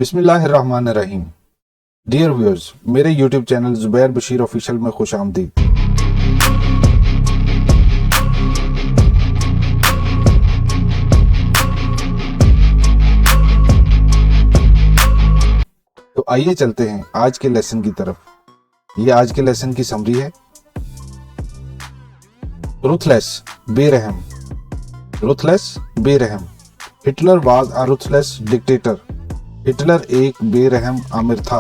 बिस्मिल्लाहिर्रहमानिर्रहीम। Dear viewers, मेरे YouTube channel Zubair Bashir official में खुश आमदीद। तो आइए चलते हैं आज के लेसन की तरफ। ये आज के लेसन की समरी है। रुथलेस, बेरहम। रुथलेस, बेरहम। Hitler was a ruthless dictator. Hitler एक बेरहम आमिर था।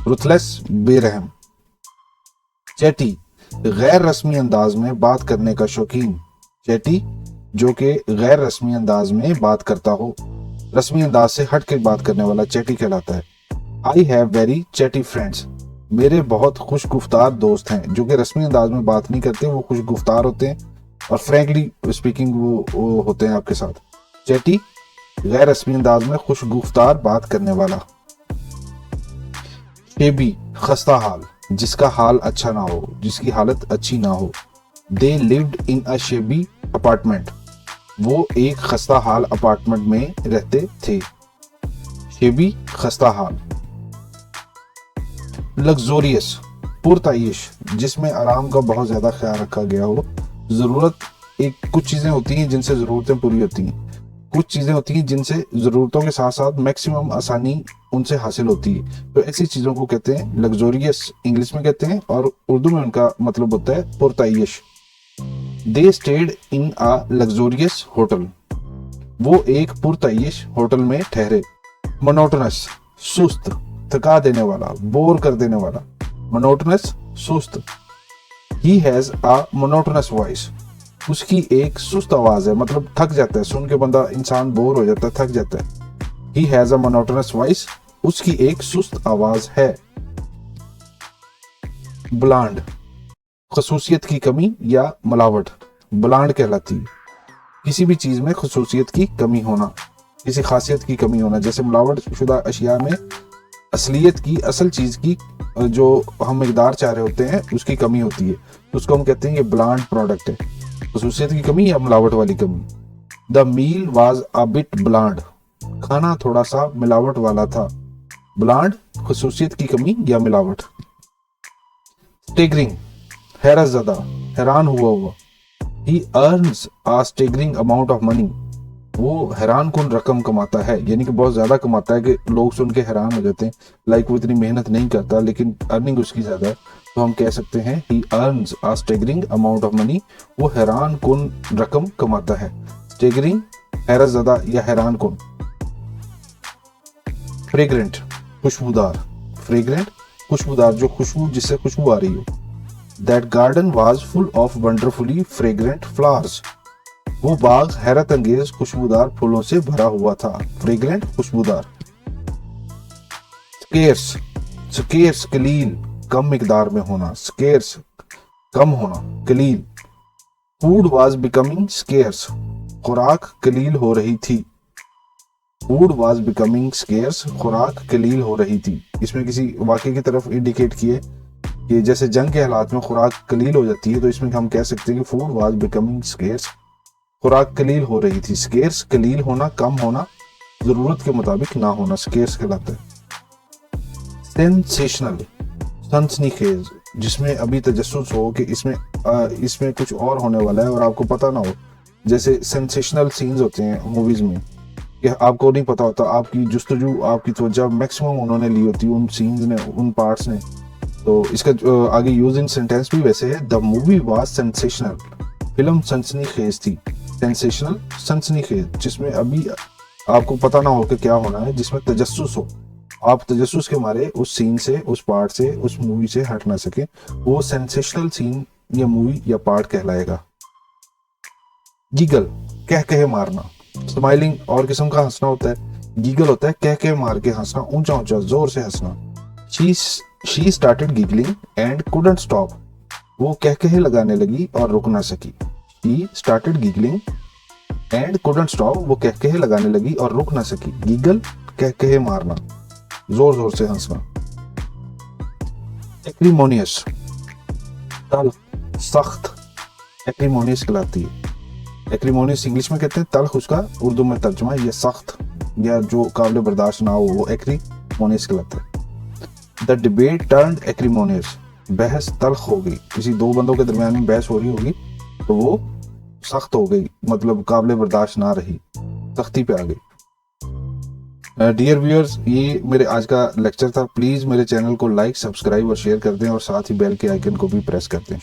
रुथलेस, बेरहम। चैटी, गैर रस्मी अंदाज में बात करने का शौकीन। चैटी, जो कि गैर रस्मी अंदाज में बात करता हो, रस्मी अंदाज से हट के बात करने वाला चैटी कहलाता है। I have very chatty friends. मेरे बहुत खुश गुफ्तार दोस्त हैं। जो कि रस्मी अंदाज में बात नहीं करते, वो खुश गुफ्तार होते हैं और फ्रैंकली स्पीकिंग वो होते हैं आपके साथ। चैटी, गैर रस्मी अंदाज में खुश गुफ्तार बात करने वाला। शेबी, खस्ता हाल, जिसका हाल अच्छा ना हो, जिसकी हालत अच्छी ना हो। They lived in a शेबी apartment. वो एक खस्ता हाल अपार्टमेंट में रहते थे। शेबी, खस्ता हाल। लग्जोरियस, पुरताइश, जिसमें आराम का बहुत ज्यादा ख्याल रखा गया हो। कुछ चीजें होती हैं जिनसे जरूरतें पूरी होती हैं, कुछ चीजें होती हैं जिनसे जरूरतों के साथ साथ मैक्सिमम आसानी उनसे हासिल होती है। तो ऐसी चीजों को कहते हैं लग्जोरियस, इंग्लिश में कहते हैं, और उर्दू में उनका मतलब होता है पुरताइश। They stayed in a luxurious hotel. वो एक पुरताइश होटल में ठहरे। मोनोटोनस, सुस्त, थका देने वाला, बोर कर देने वाला। मोनोटोनस, सुस्त। He has a monotonous voice. उसकी एक सुस्त आवाज है, मतलब थक जाता है सुन के बंदा, इंसान बोर हो जाता है, थक जाता है। He has a monotonous voice. उसकी एक सुस्त आवाज है। ब्लांड, खसूसियत की कमी या मिलावट, ब्लांड कहलाती है। किसी भी चीज में खसूसियत की कमी होना, किसी खासियत की कमी होना, जैसे मिलावट शुदा अशिया में असलियत की, असल चीज की जो हम मिकदार चाह रहे होते हैं उसकी कमी होती है, तो उसको हम कहते हैं ये ब्लांड प्रोडक्ट है। खसूसियत की कमी या मिलावट वाली कमी। The meal was a bit bland. खाना थोड़ा सा मिलावट वाला था। ब्लांड, खसूसियत की कमी या मिलावट। स्टेगरिंग, हैरत ज़दा, हैरान हुआ। ही earns a staggering amount of money. वो हैरान कुन रकम कमाता है, यानी कि बहुत ज्यादा कमाता है कि लोग सुन के हैरान हो जाते हैं। लाइक वो इतनी मेहनत नहीं करता लेकिन अर्निंग उसकी ज्यादा है, तो हम कह सकते हैं ही earns a staggering amount of money. वो हैरान कुन रकम कमाता है। स्टेगरिंग, हैरत ज़दा या हैरान कुन। फ्रेग्रेंट, खुशबूदार। फ्रेग्रेंट, खुशबूदार, जो खुशबू, जिससे खुशबू आ रही हो। That garden was full of wonderfully fragrant flowers. वो बाग हैरत अंगेज खुशबूदार फूलों से भरा हुआ था। फ्रेग्रेंट, खुशबूदार। स्केर्स, स्केर्स, कलील, कम मिकदार में होना। स्केर्स, कम होना, कलील। Food was becoming scarce. खुराक कलील हो रही थी। फूड वाज बिकमिंग स्केर्स, खुराक कलील हो रही थी। इसमें किसी वाक्य की तरफ इंडिकेट किए कि जैसे जंग के हालात में खुराक कलील हो जाती है, तो इसमें हम कह सकते हैं कि फूड वाज बिकमिंग स्केर्स, खुराक कलील हो रही थी। स्केर्स, कलील होना, कम होना, जरूरत के मुताबिक ना होना, स्केर्स कहलाता है। सेंसेशनल, सनसनीखेज, जिसमें अभी तजस्सुस हो कि इसमें कुछ और होने वाला है और आपको पता ना हो। जैसे सेंसेशनल सीन्स होते हैं मूवीज में कि आपको नहीं पता होता, आपकी जुस्तजू, आपकी तवज्जो मैक्सिमम उन्होंने ली होती है उन सीन्स ने, उन पार्ट्स ने। तो इसका आगे यूज इन सेंटेंस भी वैसे है। The movie was sensational. Film सनसनीखेज थी। सेंसेशनल, सनसनीखेज, जिसमें अभी आपको पता ना हो कि क्या होना है, जिसमें तजस्सुस हो, आप तजस्सुस के मारे उस सीन से, उस पार्ट से, उस मूवी से हट ना सके, वो सेंसेशनल सीन या मूवी या पार्ट कहलाएगा। गीगल, कह कहे मारना। स्माइलिंग और किस्म का हंसना होता है। गीगल होता है कह कह मार के हंसना, ऊंचा ऊंचा जोर से हंसना। She started giggling and couldn't stop. वो कह कहे लगाने लगी और रुक ना सकी। She started giggling and couldn't stop. वो कह कहे लगाने लगी और रुक ना सकी। गीगल, कह कहे मारना, जोर जोर से हंसना। एक्रीमोनियस, तल्ख, सख्त, एक्रीमोनियस कहलाती है। एक्रीमोनियस इंग्लिश में कहते हैं तल्ख, उसका उर्दू में तर्जुमा ये सख्त। या जो काबिल बर्दाश्त ना हो वो एक्रीमोनियस कहलाता है। द डिबेट टर्न्ड एक्रीमोनियस, बहस तल्ख हो गई। किसी दो बंदों के दरमियान में बहस हो रही होगी तो वो सख्त हो गई, मतलब काबिल बर्दाश्त ना रही, सख्ती पे आ गई। डियर व्यूअर्स, ये मेरे आज का लेक्चर था। प्लीज़ मेरे चैनल को लाइक, सब्सक्राइब और शेयर कर दें और साथ ही बेल के आइकन को भी प्रेस कर दें।